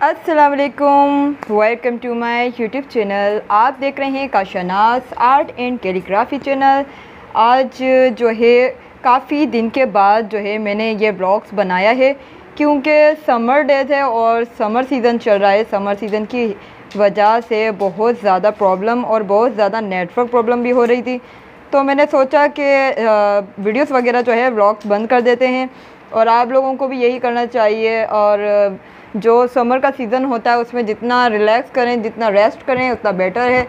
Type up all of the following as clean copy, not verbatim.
अस्सलाम वालेकुम, welcome to my YouTube channel. आप देख रहे हैं Kashanaz art and calligraphy channel. आज जो है काफ़ी दिन के बाद जो है मैंने ये ब्लॉग्स बनाया है, क्योंकि समर डेज है और समर सीज़न चल रहा है। समर सीज़न की वजह से बहुत ज़्यादा प्रॉब्लम और बहुत ज़्यादा नेटवर्क प्रॉब्लम भी हो रही थी, तो मैंने सोचा कि वीडियोस वगैरह जो है ब्लॉग्स बंद कर देते हैं और आप लोगों को भी यही करना चाहिए। और जो समर का सीज़न होता है उसमें जितना रिलैक्स करें, जितना रेस्ट करें उतना बेटर है।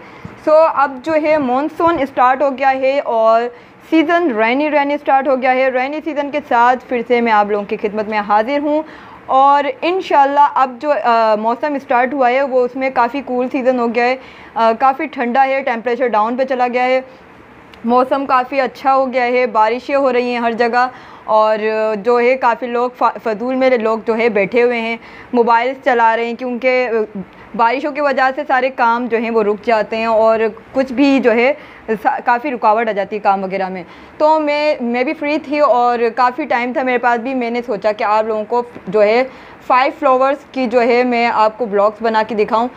सो अब जो है मॉनसून स्टार्ट हो गया है और सीज़न रेनी स्टार्ट हो गया है। रेनी सीज़न के साथ फिर से मैं आप लोगों की खिदमत में हाज़िर हूँ और इंशाल्लाह अब जो मौसम स्टार्ट हुआ है वो उसमें काफ़ी कूल सीज़न हो गया है। काफ़ी ठंडा है, टेम्परेचर डाउन पे चला गया है, मौसम काफ़ी अच्छा हो गया है, बारिशें हो रही हैं हर जगह। और जो है काफ़ी लोग फजूल में लोग जो है बैठे हुए हैं, मोबाइल चला रहे हैं, क्योंकि बारिशों की वजह से सारे काम जो हैं वो रुक जाते हैं और कुछ भी जो है काफ़ी रुकावट आ जाती है काम वगैरह में। तो मैं भी फ्री थी और काफ़ी टाइम था मेरे पास भी। मैंने सोचा कि आप लोगों को जो है 5 फ्लावर्स की जो है मैं आपको ब्लॉग्स बना के दिखाऊं।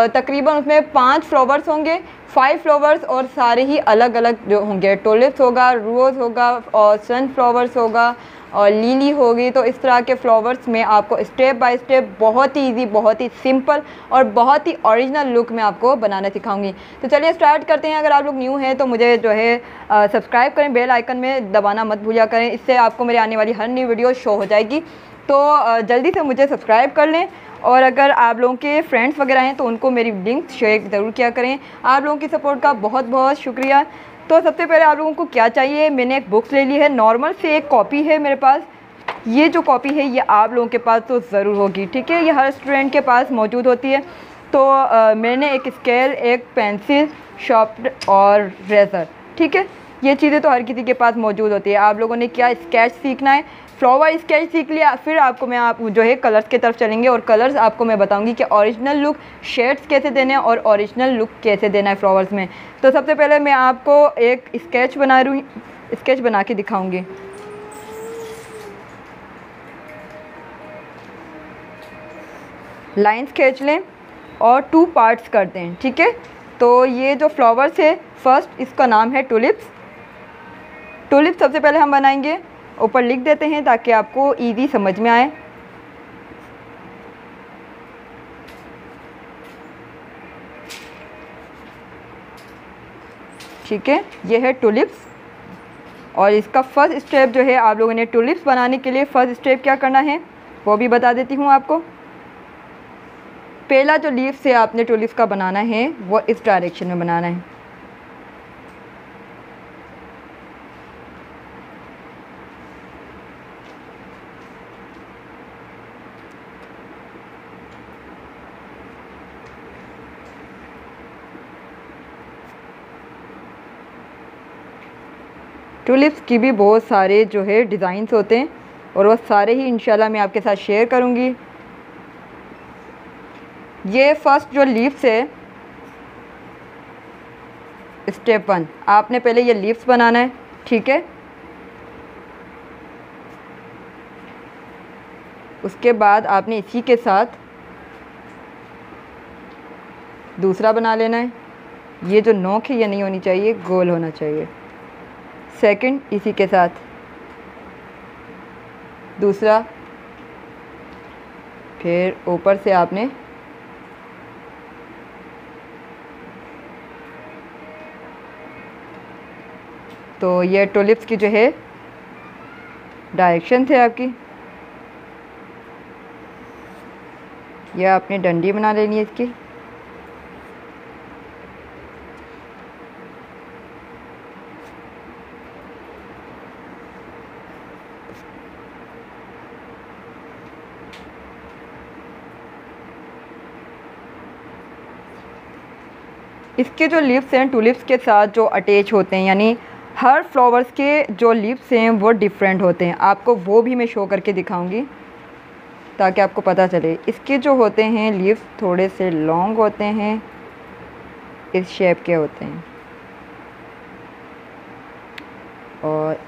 तकरीबन उसमें 5 फ्लावर्स होंगे, 5 फ्लावर्स और सारे ही अलग अलग जो होंगे। टुलिप्स होगा, रोज़ होगा और सनफ्लावर्स होगा और लिली होगी। तो इस तरह के फ्लावर्स में आपको स्टेप बाय स्टेप बहुत ही ईजी, बहुत ही सिंपल और बहुत ही ओरिजिनल लुक में आपको बनाना सिखाऊंगी। तो चलिए स्टार्ट करते हैं। अगर आप लोग न्यू हैं तो मुझे जो है सब्सक्राइब करें, बेल आइकन में दबाना मत भूलिया करें, इससे आपको मेरी आने वाली हर न्यू वीडियो शो हो जाएगी। तो जल्दी से मुझे सब्सक्राइब कर लें और अगर आप लोगों के फ्रेंड्स वगैरह हैं तो उनको मेरी लिंक शेयर ज़रूर किया करें। आप लोगों की सपोर्ट का बहुत बहुत शुक्रिया। तो सबसे पहले आप लोगों को क्या चाहिए, मैंने एक बुक्स ले ली है, नॉर्मल से एक कॉपी है मेरे पास। ये जो कॉपी है ये आप लोगों के पास तो ज़रूर होगी, ठीक है, ये हर स्टूडेंट के पास मौजूद होती है। तो मैंने एक स्केल, एक पेंसिल, शार्पनर और रेज़र, ठीक है, ये चीज़ें तो हर किसी के पास मौजूद होती है। आप लोगों ने क्या स्केच सीखना है, फ्लावर स्केच सीख लिया, फिर आपको मैं आप जो है कलर्स की तरफ चलेंगे और कलर्स आपको मैं बताऊंगी कि ओरिजिनल लुक शेड्स कैसे देने हैं और ओरिजिनल लुक कैसे देना है फ्लावर्स में। तो सबसे पहले मैं आपको एक स्केच बना के दिखाऊंगी। लाइंस खींच लें और 2 पार्ट्स करते हैं, ठीक है। तो ये जो फ्लावर्स है, फर्स्ट इसका नाम है टुलिप्स। टुलिप सबसे पहले हम बनाएंगे, ऊपर लिख देते हैं ताकि आपको इजी समझ में आए। ठीक है, ये है टुलिप्स और इसका फर्स्ट स्टेप जो है, आप लोगों ने टुलिप्स बनाने के लिए फ़र्स्ट स्टेप क्या करना है वो भी बता देती हूँ आपको। पहला जो लीफ से आपने टुलिप्स का बनाना है वो इस डायरेक्शन में बनाना है। टुलिप्स की भी बहुत सारे जो है डिज़ाइंस होते हैं और वो सारे ही इंशाल्लाह मैं आपके साथ शेयर करूँगी। ये फर्स्ट जो लीव्स है, स्टेप 1, आपने पहले ये लीव्स बनाना है, ठीक है। उसके बाद आपने इसी के साथ दूसरा बना लेना है। ये जो नोक है ये नहीं होनी चाहिए, गोल होना चाहिए। सेकंड इसी के साथ दूसरा, फिर ऊपर से आपने तो ये टुलिप्स की जो है डायरेक्शन थे आपकी, यह आपने डंडी बना लेनी है इसकी। इसके जो लीव्स हैं टुलिप्स के साथ जो अटैच होते हैं, यानी हर फ्लावर्स के जो लीव्स हैं वो डिफरेंट होते हैं। आपको वो भी मैं शो करके दिखाऊंगी ताकि आपको पता चले। इसके जो होते हैं लीव्स थोड़े से लॉन्ग होते हैं, इस शेप के होते हैं और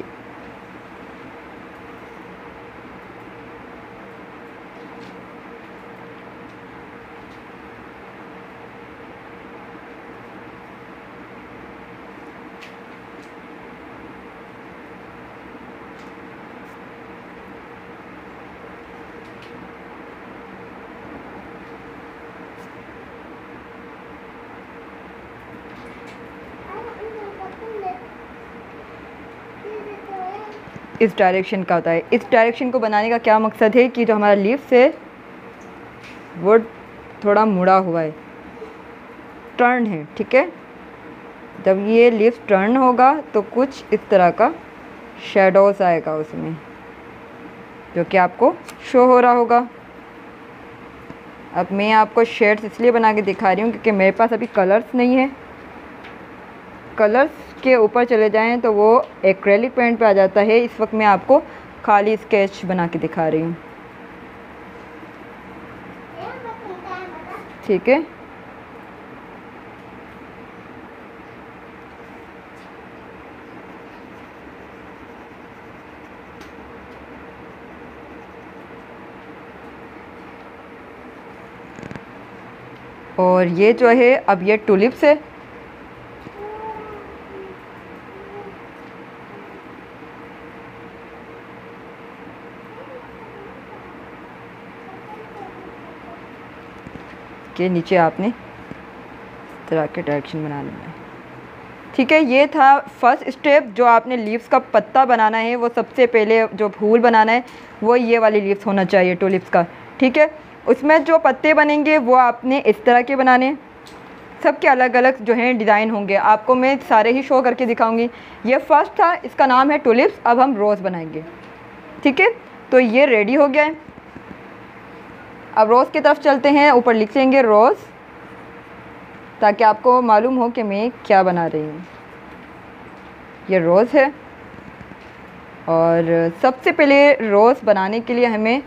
इस डायरेक्शन का होता है। इस डायरेक्शन को बनाने का क्या मकसद है कि जो हमारा लीव्स है वो थोड़ा मुड़ा हुआ है, टर्न है, ठीक है। जब ये लीव्स टर्न होगा तो कुछ इस तरह का शेडोज़ आएगा उसमें, जो कि आपको शो हो रहा होगा। अब मैं आपको शेड्स इसलिए बना के दिखा रही हूँ क्योंकि मेरे पास अभी कलर्स नहीं है। कलर्स के ऊपर चले जाएं तो वो एक्रेलिक पेंट पे आ जाता है। इस वक्त मैं आपको खाली स्केच बना के दिखा रही हूँ, ठीक है। और ये जो है अब ये टुलिप्स है। के नीचे आपने इस तरह के डायरेक्शन बना लेना है, ठीक है। ये था फर्स्ट स्टेप। जो आपने लीव्स का पत्ता बनाना है वो सबसे पहले जो फूल बनाना है वो ये वाली लीव्स होना चाहिए टुलिप्स का, ठीक है। उसमें जो पत्ते बनेंगे वो आपने इस तरह के बनाने, सबके अलग अलग जो हैं डिज़ाइन होंगे। आपको मैं सारे ही शो करके दिखाऊंगी। ये फर्स्ट था, इसका नाम है टुलिप्स। अब हम रोज़ बनाएंगे, ठीक है। तो ये रेडी हो गया है। अब रोज़ की तरफ चलते हैं। ऊपर लिख लेंगे रोज़, ताकि आपको मालूम हो कि मैं क्या बना रही हूँ। ये रोज़ है। और सबसे पहले रोज़ बनाने के लिए हमें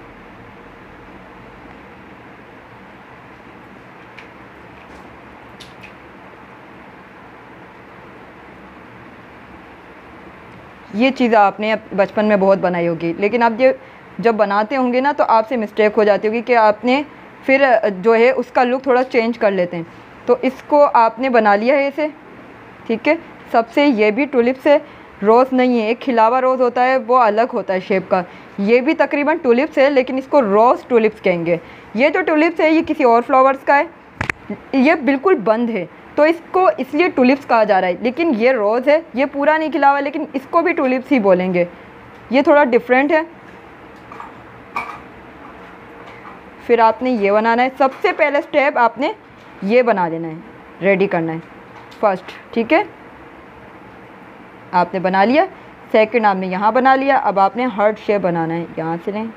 ये चीज़ आपने बचपन में बहुत बनाई होगी, लेकिन आप ये जब बनाते होंगे ना तो आपसे मिस्टेक हो जाती होगी कि आपने फिर जो है उसका लुक थोड़ा चेंज कर लेते हैं। तो इसको आपने बना लिया है इसे, ठीक है। सबसे ये भी टुलिप्स है, रोज़ नहीं है। एक खिलावा रोज़ होता है वो अलग होता है शेप का। ये भी तकरीबन टुलिप्स है लेकिन इसको रोज़ टुलिप्स कहेंगे। ये जो टुलिप्स है ये किसी और फ्लावर्स का है, ये बिल्कुल बंद है तो इसको इसलिए टुलिप्स कहा जा रहा है। लेकिन ये रोज़ है, ये पूरा नहीं खिला हुआ, लेकिन इसको भी टुलिप्स ही बोलेंगे। ये थोड़ा डिफरेंट है। फिर आपने ये बनाना है। सबसे पहले स्टेप आपने ये बना लेना है, रेडी करना है फर्स्ट, ठीक है। आपने बना लिया। सेकंड आपने यहाँ बना लिया। अब आपने हार्ट शेप बनाना है। यहाँ से लें,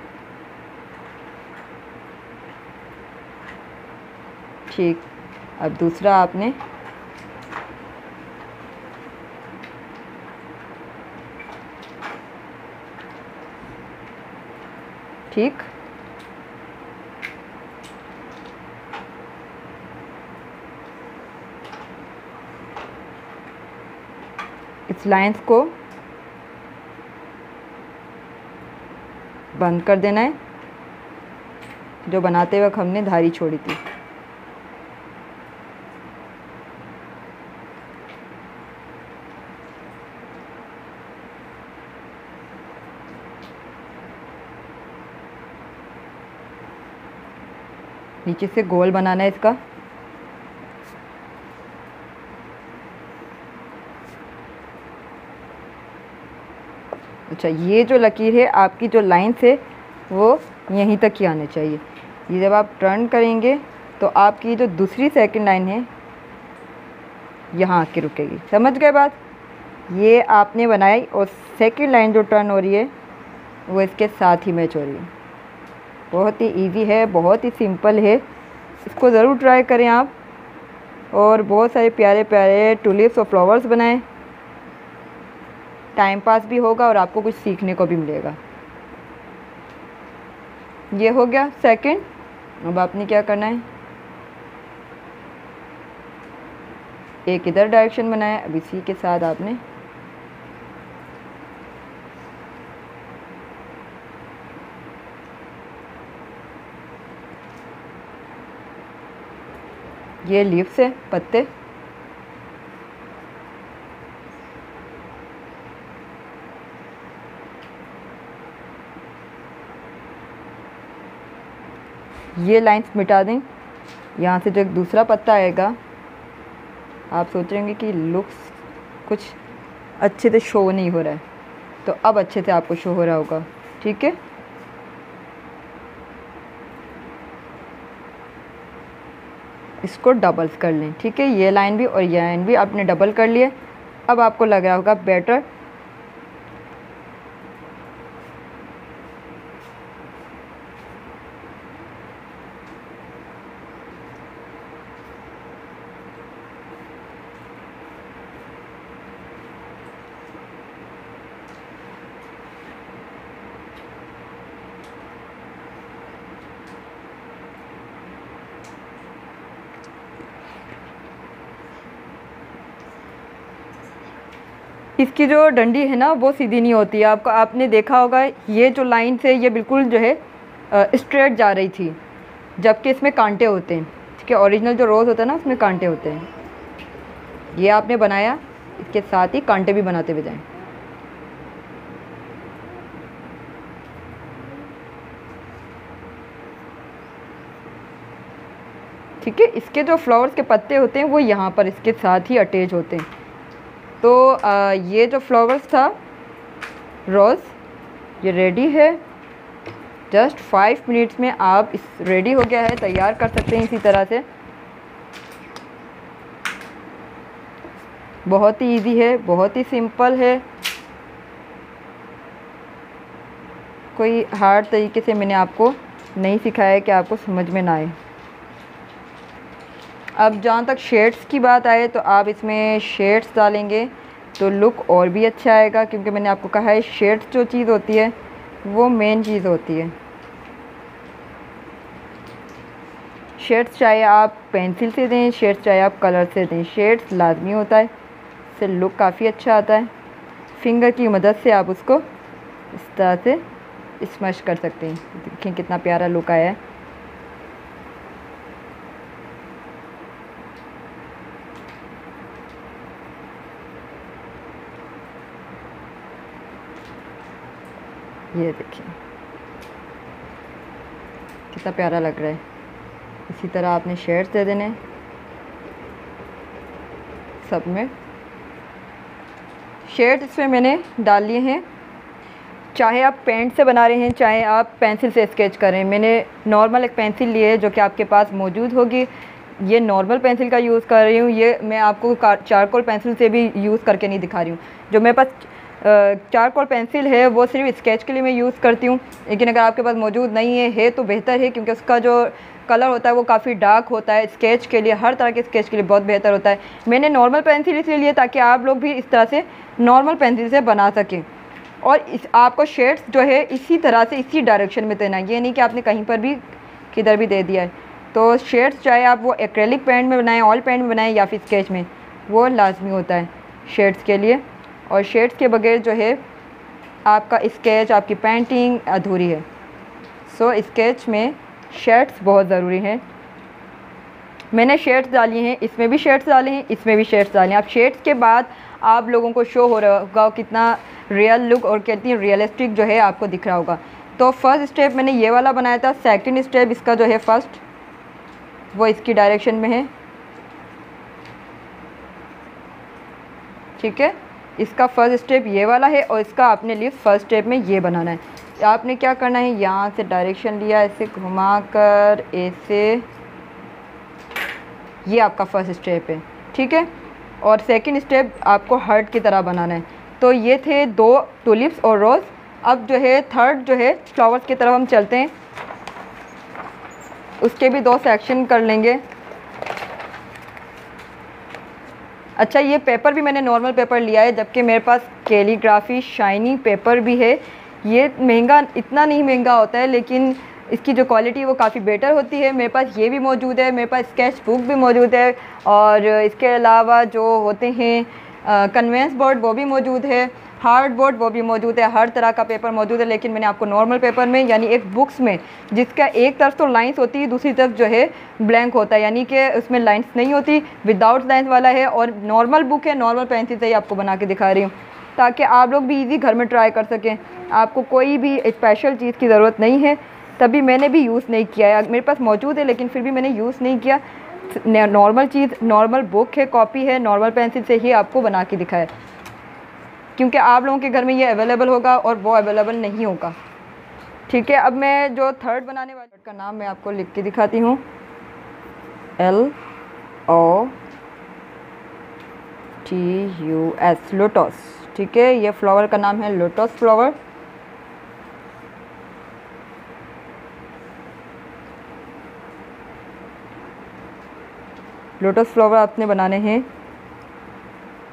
ठीक। अब दूसरा आपने ठीक, इस लाइंस को बंद कर देना है जो बनाते वक्त हमने धारी छोड़ी थी। नीचे से गोल बनाना है इसका। अच्छा, ये जो लकीर है आपकी जो लाइन से वो यहीं तक ही आने चाहिए। ये जब आप टर्न करेंगे तो आपकी जो दूसरी सेकंड लाइन है यहाँ आके रुकेगी। समझ गए बात? ये आपने बनाई और सेकंड लाइन जो टर्न हो रही है वो इसके साथ ही मैच हो रही है। बहुत ही इजी है, बहुत ही सिंपल है। इसको ज़रूर ट्राई करें आप और बहुत सारे प्यारे प्यारे टुलिप्स और फ्लावर्स बनाएं। टाइम पास भी होगा और आपको कुछ सीखने को भी मिलेगा। ये हो गया सेकंड। अब आपने क्या करना है, एक इधर डायरेक्शन बनाया। अब इसी के साथ आपने ये लीव्स है, पत्ते। ये लाइंस मिटा दें। यहाँ से जो एक दूसरा पत्ता आएगा आप सोचेंगे कि लुक्स कुछ अच्छे से शो नहीं हो रहा है, तो अब अच्छे से आपको शो हो रहा होगा। ठीक है, इसको डबल्स कर लें। ठीक है, ये लाइन भी और ये लाइन भी आपने डबल कर लिए। अब आपको लग रहा होगा बेटर। इसकी जो डंडी है ना वो सीधी नहीं होती है। आपने देखा होगा ये जो लाइन से ये बिल्कुल जो है स्ट्रेट जा रही थी, जबकि इसमें कांटे होते हैं। ठीक है, ओरिजिनल जो रोज़ होता है ना उसमें कांटे होते हैं। ये आपने बनाया, इसके साथ ही कांटे भी बनाते हुए जाएं। ठीक है, इसके जो फ्लावर्स के पत्ते होते हैं वो यहाँ पर इसके साथ ही अटैच होते हैं। तो ये जो फ्लावर्स था रोज़, ये रेडी है। जस्ट 5 मिनट्स में आप इस रेडी हो गया है, तैयार कर सकते हैं इसी तरह से। बहुत ही इजी है, बहुत ही सिंपल है, कोई हार्ड तरीके से मैंने आपको नहीं सिखाया है कि आपको समझ में ना आए। अब जहाँ तक शेड्स की बात आए तो आप इसमें शेड्स डालेंगे तो लुक और भी अच्छा आएगा, क्योंकि मैंने आपको कहा है शेड्स जो चीज़ होती है वो मेन चीज़ होती है। शेड्स चाहे आप पेंसिल से दें, शेड्स चाहे आप कलर से दें, शेड्स लाजमी होता है, इससे लुक काफ़ी अच्छा आता है। फिंगर की मदद से आप उसको इस तरह से स्मश कर सकते हैं। देखें कितना प्यारा लुक आया है। ये देखिए कितना प्यारा लग रहा है। इसी तरह आपने शेड्स दे देने सब में। शेड्स इसमें मैंने डाल लिए हैं, चाहे आप पेंट से बना रहे हैं चाहे आप पेंसिल से स्केच करें। मैंने नॉर्मल एक पेंसिल ली है जो कि आपके पास मौजूद होगी। ये नॉर्मल पेंसिल का यूज़ कर रही हूँ, ये मैं आपको चारकोल पेंसिल से भी यूज़ करके नहीं दिखा रही हूँ। जो मेरे पास चारकोल पेंसिल है वो सिर्फ स्केच के लिए मैं यूज़ करती हूँ, लेकिन अगर आपके पास मौजूद नहीं है तो बेहतर है, क्योंकि उसका जो कलर होता है वो काफ़ी डार्क होता है। स्केच के लिए, हर तरह के स्केच के लिए बहुत बेहतर होता है। मैंने नॉर्मल पेंसिल इसलिए लिए ताकि आप लोग भी इस तरह से नॉर्मल पेंसिल से बना सकें। और आपको शेड्स जो है इसी तरह से इसी डायरेक्शन में देना है, ये नहीं कि आपने कहीं पर भी किधर भी दे दिया है। तो शेड्स चाहे आप वो एक्रेलिक पेंट में बनाएं, ऑयल पेंट में बनाएं या फिर स्केच में, वो लाजमी होता है शेड्स के लिए। और शेड्स के बगैर जो है आपका स्केच, आपकी पेंटिंग अधूरी है। सो स्केच में शेड्स बहुत ज़रूरी हैं। मैंने शेड्स डाली हैं, इसमें भी शेड्स डाले हैं, इसमें भी शेड्स डाले हैं। अब शेड्स के बाद आप लोगों को शो हो रहा होगा कितना रियल लुक और कितनी रियलिस्टिक जो है आपको दिख रहा होगा। तो फर्स्ट स्टेप मैंने ये वाला बनाया था। सेकंड स्टेप इसका जो है फर्स्ट वो इसकी डायरेक्शन में है। ठीक है, इसका फर्स्ट स्टेप ये वाला है और इसका आपने लिए फर्स्ट स्टेप में ये बनाना है। आपने क्या करना है, यहाँ से डायरेक्शन लिया, ऐसे घुमाकर ऐसे, ये आपका फर्स्ट स्टेप है। ठीक है, और सेकंड स्टेप आपको हार्ट की तरह बनाना है। तो ये थे 2 टुलिप्स और रोज़। अब जो है थर्ड जो है फ्लावर्स की तरफ हम चलते हैं, उसके भी 2 सेक्शन कर लेंगे। अच्छा, ये पेपर भी मैंने नॉर्मल पेपर लिया है, जबकि मेरे पास कैलीग्राफी शाइनी पेपर भी है। ये महंगा, इतना नहीं महंगा होता है, लेकिन इसकी जो क्वालिटी है वो काफ़ी बेटर होती है। मेरे पास ये भी मौजूद है, मेरे पास स्केच बुक भी मौजूद है, और इसके अलावा जो होते हैं कन्वेंस बोर्ड वो भी मौजूद है, हार्ड बोर्ड वो भी मौजूद है, हर तरह का पेपर मौजूद है। लेकिन मैंने आपको नॉर्मल पेपर में, यानी एक बुक्स में जिसका एक तरफ तो लाइंस होती है, दूसरी तरफ जो है ब्लैंक होता है, यानी कि उसमें लाइंस नहीं होती, विदाउट लाइंस वाला है। और नॉर्मल बुक है, नॉर्मल पेंसिल से ही आपको बना के दिखा रही हूँ, ताकि आप लोग भी इजी घर में ट्राई कर सकें। आपको कोई भी स्पेशल चीज़ की ज़रूरत नहीं है, तभी मैंने भी यूज़ नहीं किया है। मेरे पास मौजूद है लेकिन फिर भी मैंने यूज़ नहीं किया। नॉर्मल चीज़, नॉर्मल बुक है, कॉपी है, नॉर्मल पेंसिल से ही आपको बना के दिखाया। क्योंकि आप लोगों के घर में ये अवेलेबल होगा और वो अवेलेबल नहीं होगा। ठीक है, अब मैं जो थर्ड बनाने वाले का नाम मैं आपको लिख के दिखाती हूँ, LOTUS, लोटस। ठीक है, ये फ्लावर का नाम है लोटस फ्लावर। लोटस फ्लावर आपने बनाने हैं,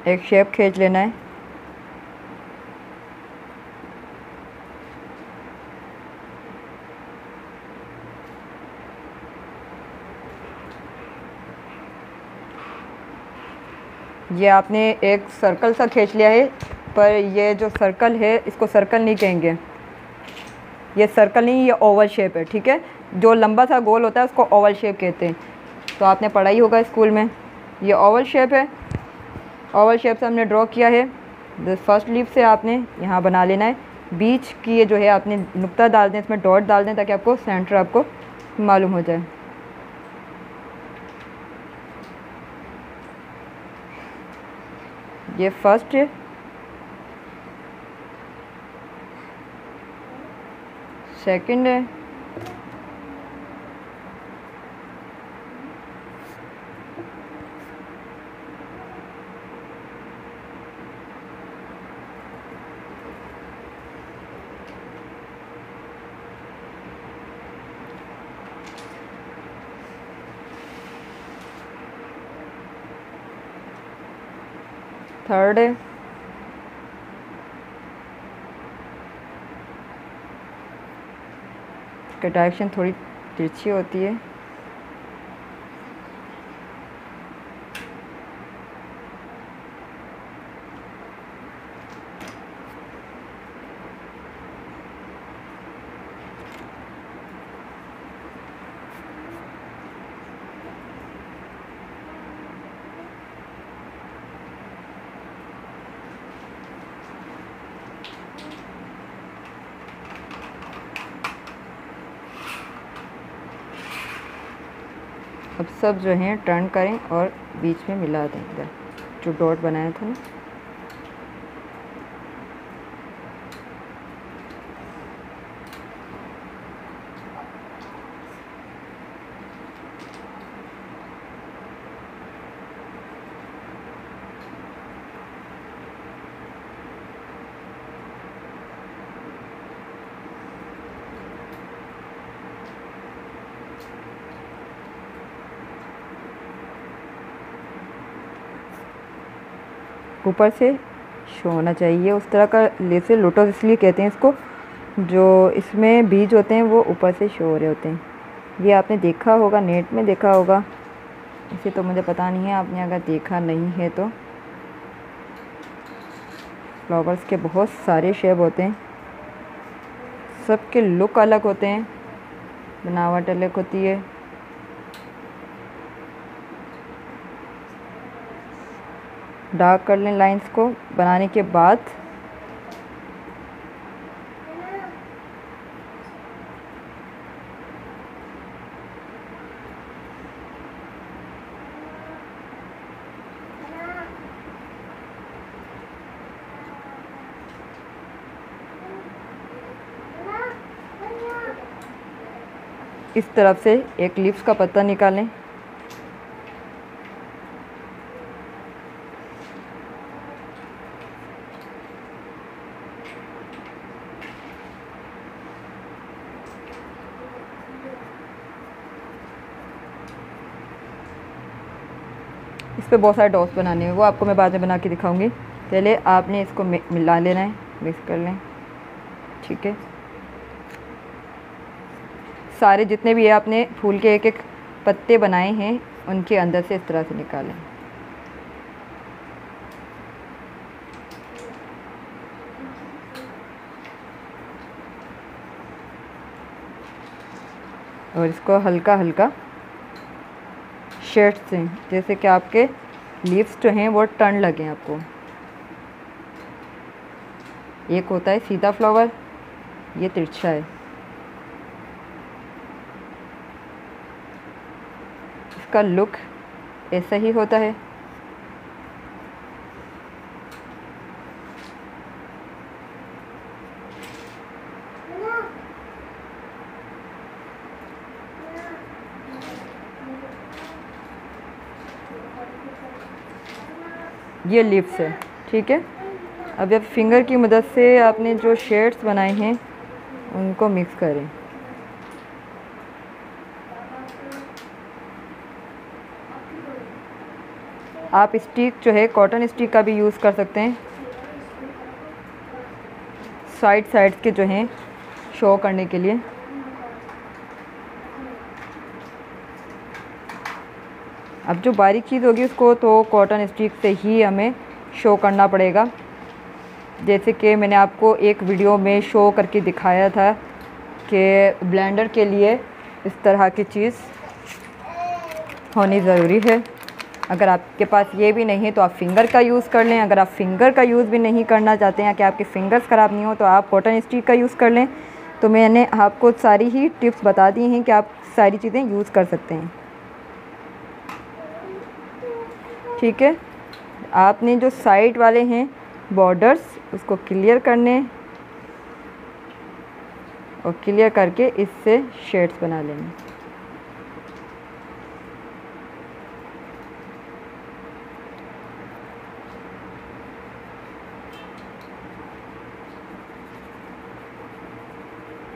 एक शेप खींच लेना है। ये आपने एक सर्कल सा खींच लिया है, पर ये जो सर्कल है इसको सर्कल नहीं कहेंगे, ये सर्कल नहीं, ये ओवल शेप है। ठीक है, जो लंबा सा गोल होता है उसको ओवल शेप कहते हैं। तो आपने पढ़ा ही होगा स्कूल में। ये ओवल शेप है, ओवल शेप से हमने ड्रॉ किया है। फर्स्ट लीफ से आपने यहाँ बना लेना है, बीच की ये जो है आपने नुक्ता डाल दें, इसमें डॉट डाल दें ताकि आपको सेंटर आपको मालूम हो जाए। ये फर्स्ट है, सेकंड है, थर्ड है, इसकी डायरेक्शन थोड़ी तिरछी होती है। अब सब जो हैं टर्न करें और बीच में मिला दें, इधर जो डॉट बनाया था ना। ऊपर से शो होना चाहिए उस तरह का लेसे, लोटस इसलिए कहते हैं इसको, जो इसमें बीज होते हैं वो ऊपर से शो हो रहे होते हैं। ये आपने देखा होगा, नेट में देखा होगा, इसे तो मुझे पता नहीं है, आपने अगर देखा नहीं है तो। फ्लावर्स के बहुत सारे शेप होते हैं, सबके लुक अलग होते हैं, बनावट अलग होती है। डार्क कर लें लाइंस को बनाने के बाद। इस तरफ से एक लीव्स का पत्ता निकालें, इस पे बहुत सारे डॉट्स बनाने हैं, वो आपको मैं बाद में बना के दिखाऊंगी। पहले आपने इसको मिला लेना है, मिक्स कर लें। ठीक है, सारे जितने भी आपने फूल के एक एक पत्ते बनाए हैं उनके अंदर से इस तरह से निकालें। और इसको हल्का हल्का शेड से, जैसे कि आपके लीव्स जो हैं वो टर्न लगे आपको। एक होता है सीधा फ्लावर, ये तिरछा है। इसका लुक ऐसा ही होता है। ये लिप्स है, ठीक है। अब जब फिंगर की मदद से आपने जो शेड्स बनाए हैं उनको मिक्स करें। आप स्टिक जो है कॉटन स्टिक का भी यूज़ कर सकते हैं, साइड्स के जो हैं शो करने के लिए। अब जो बारीक चीज़ होगी उसको तो कॉटन स्टिक से ही हमें शो करना पड़ेगा। जैसे कि मैंने आपको एक वीडियो में शो करके दिखाया था कि ब्लेंडर के लिए इस तरह की चीज़ होनी ज़रूरी है। अगर आपके पास ये भी नहीं है तो आप फिंगर का यूज़ कर लें। अगर आप फिंगर का यूज़ भी नहीं करना चाहते हैं कि आपके फिंगर्स ख़राब नहीं हो तो आप कॉटन स्टिक का यूज़ कर लें। तो मैंने आपको सारी ही टिप्स बता दी हैं कि आप सारी चीज़ें यूज़ कर सकते हैं, ठीक है। आपने जो साइड वाले हैं बॉर्डर्स उसको क्लियर करने और क्लियर करके इससे शेड्स बना लेंगे।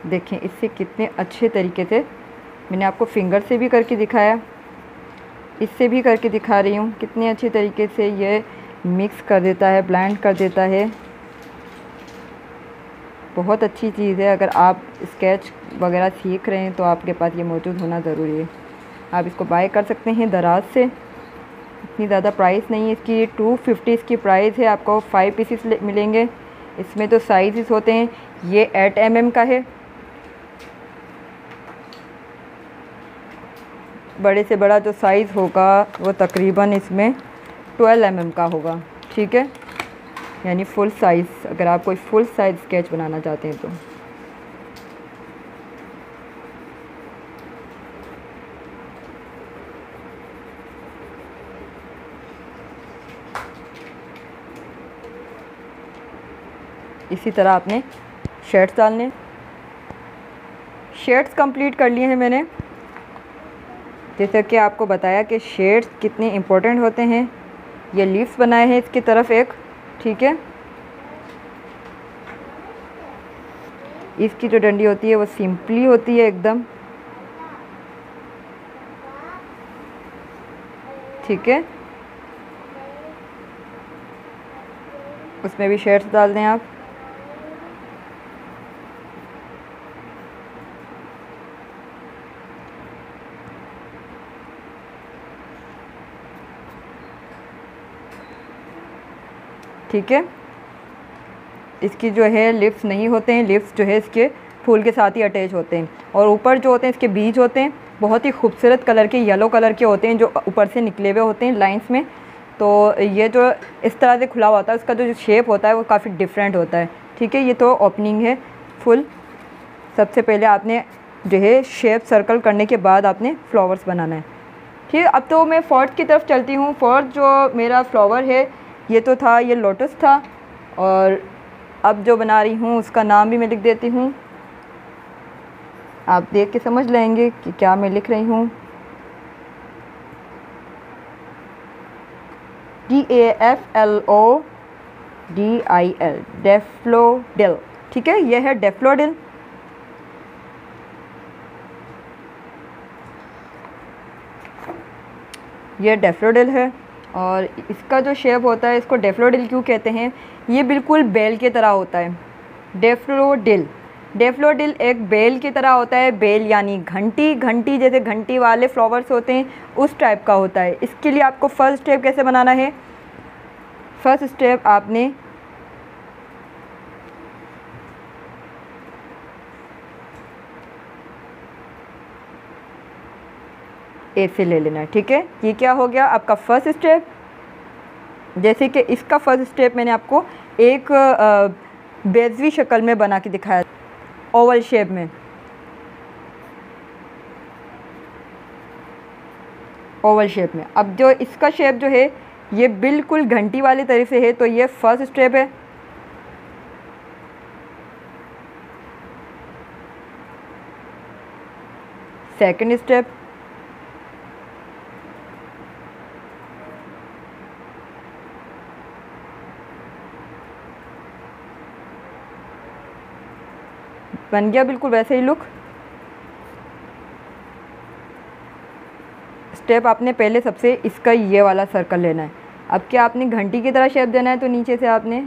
देखें इससे कितने अच्छे तरीके से मैंने आपको फिंगर से भी करके दिखाया, इससे भी करके दिखा रही हूँ। कितने अच्छे तरीके से ये मिक्स कर देता है, ब्लेंड कर देता है। बहुत अच्छी चीज़ है। अगर आप स्केच वगैरह सीख रहे हैं तो आपके पास ये मौजूद होना ज़रूरी है। आप इसको बाय कर सकते हैं दराज से। इतनी ज़्यादा प्राइस नहीं है इसकी, 250 इसकी प्राइस है। आपको 5 पीसेस मिलेंगे। इसमें तो साइज़ होते हैं, ये 8 mm का है, बड़े से बड़ा जो साइज़ होगा वो तकरीबन इसमें 12 mm का होगा, ठीक है। यानी फुल साइज़, अगर आप कोई फुल साइज़ स्केच बनाना चाहते हैं तो। इसी तरह आपने शेड्स डालने। शेड्स कंप्लीट कर लिए हैं मैंने। जैसे कि आपको बताया कि शेड्स कितने इम्पोर्टेंट होते हैं। ये लीव्स बनाए हैं इसकी तरफ एक, ठीक है। इसकी जो डंडी होती है वो सिंपली होती है एकदम, ठीक है। उसमें भी शेड्स डाल दें आप। ठीक है। इसकी जो है लिप्स नहीं होते हैं, लिप्स जो है इसके फूल के साथ ही अटैच होते हैं। और ऊपर जो होते हैं इसके बीज होते हैं, बहुत ही खूबसूरत कलर के, येलो कलर के होते हैं, जो ऊपर से निकले हुए होते हैं लाइंस में। तो ये जो इस तरह से खुला हुआ होता है उसका जो शेप होता है वो काफ़ी डिफरेंट होता है, ठीक है। ये तो ओपनिंग है फुल। सबसे पहले आपने जो है शेप सर्कल करने के बाद आपने फ्लावर्स बनाना है, ठीक है। अब तो मैं फोर्थ की तरफ चलती हूँ। फोर्थ जो मेरा फ्लावर है ये तो था, ये लोटस था। और अब जो बना रही हूँ उसका नाम भी मैं लिख देती हूँ, आप देख के समझ लेंगे कि क्या मैं लिख रही हूँ। DAFLODIL, डैफलोडिल, ठीक है। यह है डैफलोडिल। ये डैफलोडिल है। और इसका जो शेप होता है, इसको डैफलोडिल क्यों कहते हैं, ये बिल्कुल बेल की तरह होता है। डैफलोडिल, डैफलोडिल एक बेल की तरह होता है। बेल यानी घंटी, घंटी जैसे घंटी वाले फ्लावर्स होते हैं उस टाइप का होता है। इसके लिए आपको फर्स्ट स्टेप कैसे बनाना है। फर्स्ट स्टेप आपने ऐसे ले लेना है, ठीक है। ये क्या हो गया आपका फर्स्ट स्टेप। जैसे कि इसका फर्स्ट स्टेप मैंने आपको एक बेजवी शक्ल में बना के दिखाया, ओवल शेप में, ओवल शेप में। अब जो इसका शेप जो है ये बिल्कुल घंटी वाले तरह से है, तो ये फर्स्ट स्टेप है। सेकंड स्टेप, बन गया बिल्कुल वैसे ही लुक। स्टेप आपने पहले सबसे इसका ये वाला सर्कल लेना है। अब क्या आपने घंटी की तरह शेप देना है, तो नीचे से आपने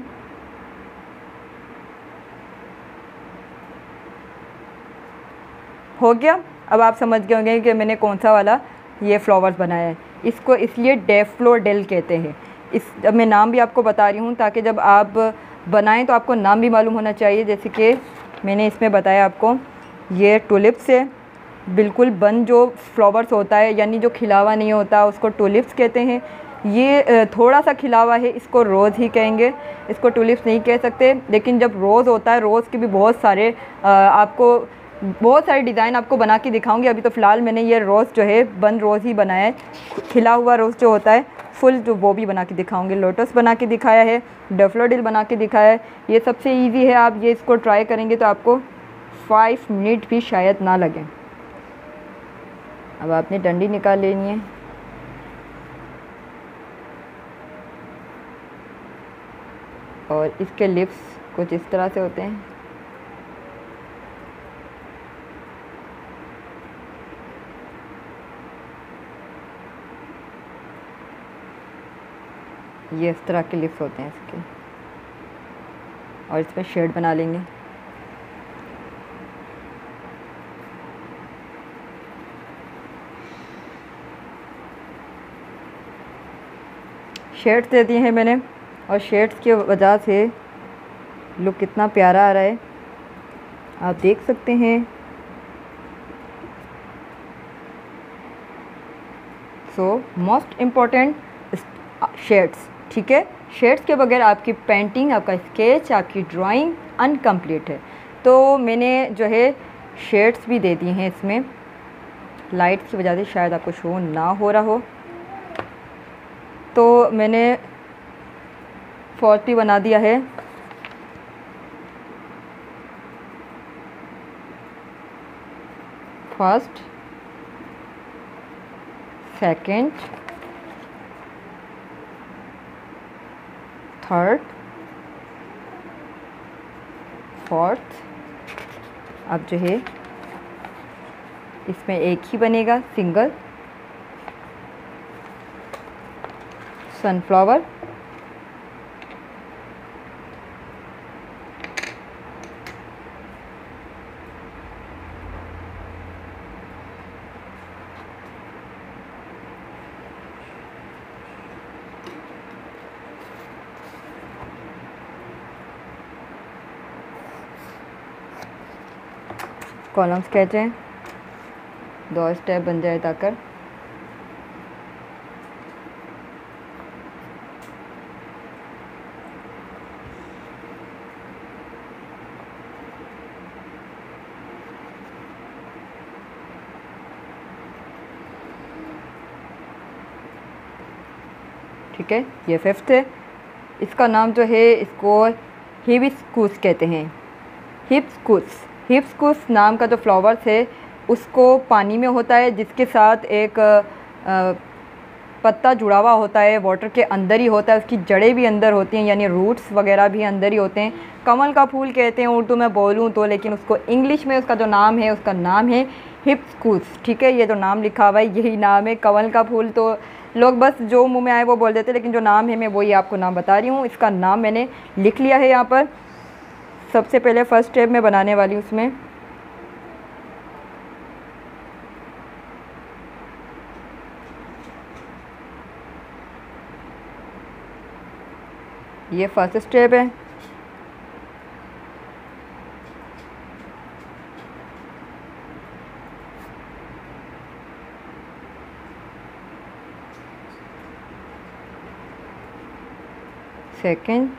हो गया। अब आप समझ गए होंगे कि मैंने कौन सा वाला ये फ्लावर्स बनाया है। इसको इसलिए डैफोडिल कहते हैं। अब मैं नाम भी आपको बता रही हूँ ताकि जब आप बनाएं तो आपको नाम भी मालूम होना चाहिए। जैसे कि मैंने इसमें बताया आपको, ये टुलिप्स है। बिल्कुल बंद जो फ्लावर्स होता है, यानी जो खिला हुआ नहीं होता, उसको टुलिप्स कहते हैं। ये थोड़ा सा खिला हुआ है, इसको रोज़ ही कहेंगे, इसको टुलिप्स नहीं कह सकते। लेकिन जब रोज़ होता है, रोज़ के भी बहुत सारे आपको बहुत सारे डिज़ाइन आपको बना के दिखाऊंगी। अभी तो फ़िलहाल मैंने ये रोज़ जो है बंद रोज़ ही बनाया है। खिला हुआ रोज़ जो होता है फुल, जो वो भी बना के दिखाऊंगी। लोटस बना के दिखाया है, डैफोडिल बना के दिखाया है। ये सबसे ईजी है, आप ये इसको ट्राई करेंगे तो आपको 5 मिनट भी शायद ना लगें। अब आपने डंडी निकाल लेनी है। और इसके लिप्स कुछ इस तरह से होते हैं। ये इस तरह के लिप्स होते हैं इसके। और इसमें शेड बना लेंगे। शेड्स दे दिए हैं मैंने, और शेड्स की वजह से लुक कितना प्यारा आ रहा है, आप देख सकते हैं। सो मोस्ट इम्पॉर्टेंट शेड्स, ठीक है। शेड्स के बगैर आपकी पेंटिंग, आपका स्केच, आपकी ड्राइंग अनकम्प्लीट है। तो मैंने जो है शेड्स भी दे दिए हैं इसमें। लाइट की वजह से शायद आपको शो ना हो रहा हो, तो मैंने फॉर्थ भी बना दिया है। First, second, third, fourth. अब जो है इसमें एक ही बनेगा, सिंगल सनफ्लावर। कॉलम स्केच है, 2 स्टेप बन जाए ताकर। ठीक है, ये फिफ्थ है। इसका नाम जो है, इसको हिबिस्कुस कहते हैं। हिबिस्कुस, हिबिस्कुस नाम का जो फ्लावर्स है उसको पानी में होता है, जिसके साथ एक पत्ता जुड़ा हुआ होता है, वाटर के अंदर ही होता है, उसकी जड़ें भी अंदर होती हैं, यानी रूट्स वगैरह भी अंदर ही होते हैं। कमल का फूल कहते हैं उर्दू में बोलूँ तो, लेकिन उसको इंग्लिश में उसका जो नाम है, उसका नाम है हिबिस्कुस। ठीक है, ये जो नाम लिखा हुआ है यही नाम है। कमल का फूल तो लोग बस जो मुंह में आए वो बोल देते, लेकिन जो नाम है मैं वही आपको नाम बता रही हूँ। इसका नाम मैंने लिख लिया है यहाँ पर। सबसे पहले फर्स्ट स्टेप में बनाने वाली हूँ उसमें। ये फर्स्ट स्टेप है। सेकंड,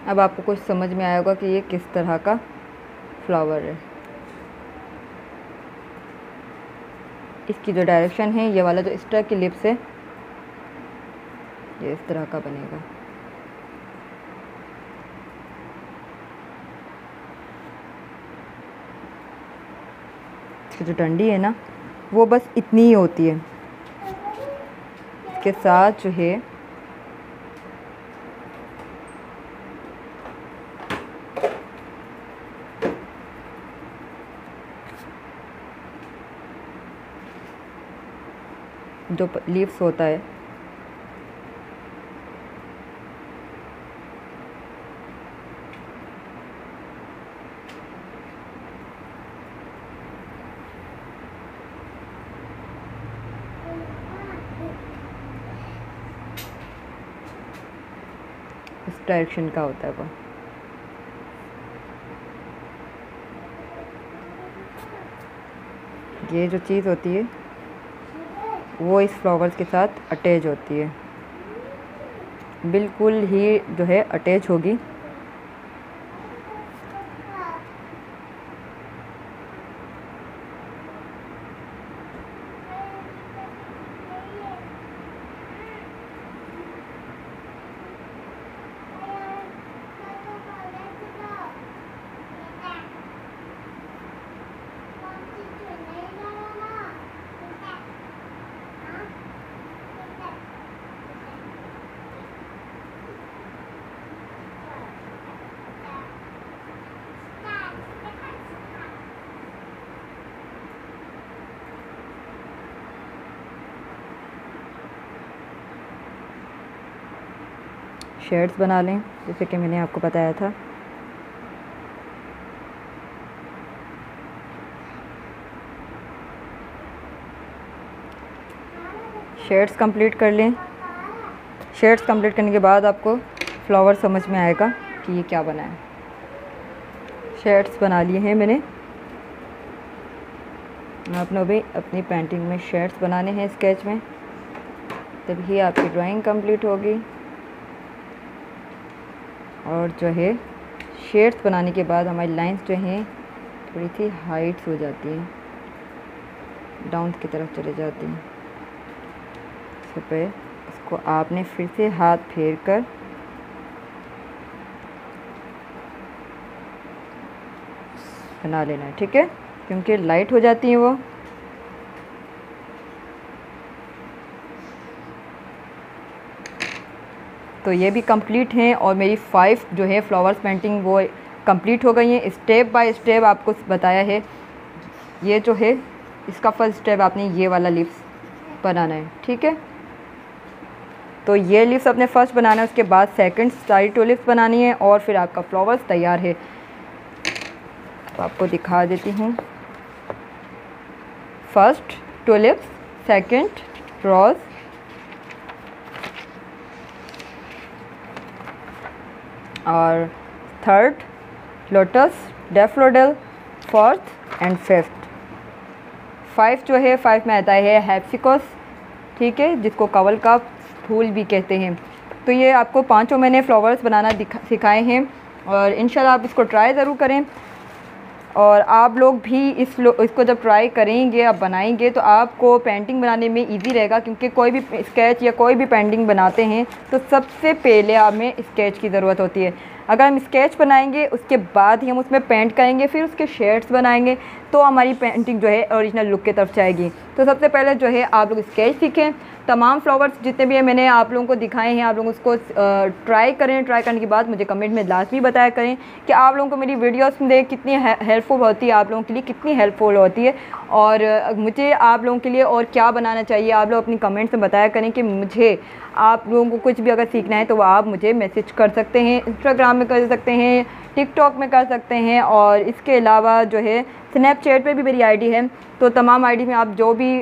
अब आपको कुछ समझ में आया होगा कि ये किस तरह का फ्लावर है। इसकी जो डायरेक्शन है, ये वाला जो इस तरह की लिप्स है, ये इस तरह का बनेगा। इसकी जो डंडी है ना, वो बस इतनी ही होती है। इसके साथ जो है जो लीव्स होता है, इस डायरेक्शन का होता है वो। ये जो चीज़ होती है वो इस फ्लावर्स के साथ अटैच होती है, बिल्कुल ही जो है अटैच होगी। शेड्स बना लें जैसे कि मैंने आपको बताया था। शेड्स कंप्लीट कर लें। शेड्स कंप्लीट करने के बाद आपको फ्लावर समझ में आएगा कि ये क्या बना है। शेड्स बना लिए हैं मैंने। आपने भी अपनी पेंटिंग में शेड्स बनाने हैं स्केच में, तभी आपकी ड्राइंग कंप्लीट होगी। और जो है शेड्स बनाने के बाद हमारी लाइंस जो हैं थोड़ी सी हाइट्स हो जाती हैं, डाउन की तरफ चले जाती हैं। इस पे इसको आपने फिर से हाथ फेर कर बना लेना है, ठीक है, क्योंकि लाइट हो जाती हैं वो। तो ये भी कंप्लीट हैं और मेरी 5 जो है फ्लावर्स पेंटिंग वो कंप्लीट हो गई हैं। स्टेप बाय स्टेप आपको बताया है। ये जो है इसका फर्स्ट स्टेप आपने ये वाला लिप्स बनाना है, ठीक है। तो ये लिप्स अपने फर्स्ट बनाना है, उसके बाद सेकंड सारी 2 लिप्स बनानी है और फिर आपका फ्लावर्स तैयार है। तो आपको दिखा देती हूँ। फर्स्ट 2 लिप्स, सेकंड रोज़, और third lotus, daffodil, fourth and fifth. 5 जो है 5 में आता है हैप्सिकस, ठीक है, जिसको कवल का फूल भी कहते हैं। तो ये आपको 5 मैंने फ्लावर्स बनाना सिखाए हैं और इंशाल्लाह आप इसको ट्राई ज़रूर करें। और आप लोग भी इसको जब ट्राई करेंगे, आप बनाएंगे, तो आपको पेंटिंग बनाने में इजी रहेगा, क्योंकि कोई भी स्केच या कोई भी पेंटिंग बनाते हैं तो सबसे पहले हमें स्केच की ज़रूरत होती है। अगर हम स्केच बनाएंगे उसके बाद ही हम उसमें पेंट करेंगे, फिर उसके शेड्स बनाएंगे, तो हमारी पेंटिंग जो है ओरिजिनल लुक की तरफ जाएगी। तो सबसे पहले जो है आप लोग स्केच सीखें। तमाम फ्लावर्स जितने भी हैं मैंने आप लोगों को दिखाए हैं, आप लोग उसको ट्राई करें। ट्राई करने के बाद मुझे कमेंट में लाजमी बताया करें कि आप लोगों को मेरी वीडियोस में कितनी हेल्पफुल होती है, आप लोगों के लिए कितनी हेल्पफुल होती है, और मुझे आप लोगों के लिए और क्या बनाना चाहिए आप लोग अपनी कमेंट्स में बताया करें। कि मुझे आप लोगों को कुछ भी अगर सीखना है तो वो आप मुझे मैसेज कर सकते हैं, इंस्टाग्राम में कर सकते हैं, टिकटॉक में कर सकते हैं, और इसके अलावा जो है स्नैपचैट पे भी मेरी आईडी है। तो तमाम आईडी में आप जो भी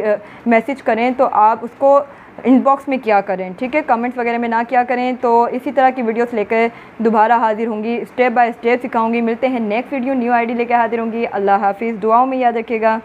मैसेज करें तो आप उसको इनबॉक्स में क्या करें, ठीक है, कमेंट्स वगैरह में ना क्या करें। तो इसी तरह की वीडियोस लेकर दोबारा हाजिर होंगी, स्टेप बाय स्टेप सिखाऊंगी। मिलते हैं नेक्स्ट वीडियो, न्यू आईडी लेकर हाजिर होंगी। अल्लाह हाफिज़, दुआओं में याद रखिएगा।